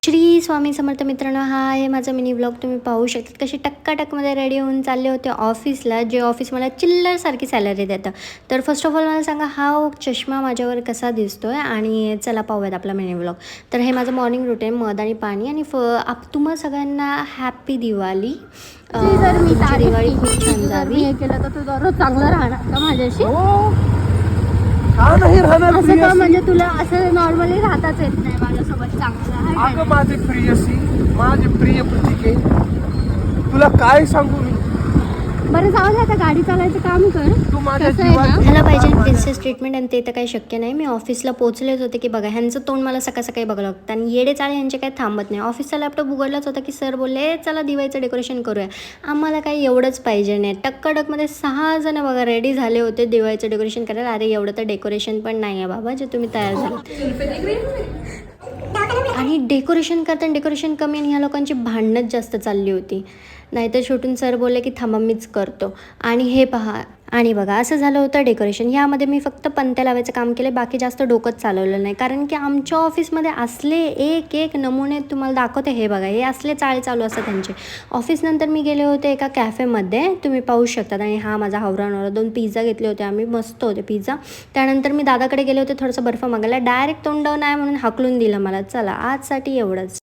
श्री स्वामी समर्थ मित्रांनो, हा आहे माझा मिनी ब्लॉग. तुम्ही पाहू शकता कशी टक्काटकमध्ये रेडी होऊन चालले होते ऑफिसला, जे ऑफिस मला चिल्लरसारखी सॅलरी देतं. तर फर्स्ट ऑफ ऑल मला सांगा, हा चष्मा माझ्यावर कसा दिसतो आहे आणि चला पाहूयात आपला मिनी ब्लॉग. तर हे माझं मॉर्निंग रुटीन, मध आणि पाणी. आणि तुम्हा सगळ्यांना हॅपी दिवाळी. तुमची दिवाळी खूप छान जावी. हे केलं तर तू दररोज चांगलं राहणार का माझ्याशी? का नाही राहणार असं का प्रियसी? म्हणजे तुला असं नॉर्मली राहताच येत नाही माझ्यासोबत चांगलं आहे का अगं नाही? माझी प्रियसी, माझी प्रिय प्रतीके, तुला काय सांगू मी? बरं जाऊ दे, आता गाडी चालायचं काम कर. तू माझ्या कसं आहे ना, जीवात ह्याला पाहिजे प्रिन्सेस ट्रीटमेंट, आणि ते तर काही शक्य नाही. मी ऑफिसला पोहोचलेच होते की बघा, ह्यांचं तोंड मला सकाळ सकाळी बघावं लागतं आणि येडे चाळे ह्यांचे काही थांबत नाही. ऑफिसचा लॅपटॉप उघडलाच होता की सर बोलले, चला दिवाळीचं डेकोरेशन करूया. आम्हाला काही एवढंच पाहिजे नाही. टक्काटकमध्ये 6 जण बघा रेडी झाले होते दिवाळीचं डेकोरेशन करायला. अरे एवढं तर डेकोरेशन पण नाही आहे बाबा जे तुम्ही तयार झाले. आणि डेकोरेशन करताना डेकोरेशन कमी आणि ह्या लोकांची भांडणच जास्त चालली होती. नाहीतर शेवटून सर बोलले की थांबा मीच करतो. आणि हे पहा, आणि बघा असं झालं होतं डेकोरेशन. ह्यामध्ये मी फक्त पणत्या लावायचं काम केलं, बाकी जास्त डोकंच चालवलं नाही. कारण की आमच्या ऑफिसमध्ये असले एक एक नमुने तुम्हाला दाखवते. हे बघा, हे असले चाळे चालू असतात त्यांचे. ऑफिसनंतर मी गेले होते एका कॅफेमध्ये, तुम्ही पाहू शकतात. आणि हा माझा हावरानवर 2 पिझ्झा घेतले होते आम्ही, मस्त होते पिझ्झा. त्यानंतर मी दादाकडे गेले होते थोडंसं बर्फ मागायला. डायरेक्ट तोंडावर नाही म्हणून हाकलून दिलं मला. चला आजसाठी एवढंच.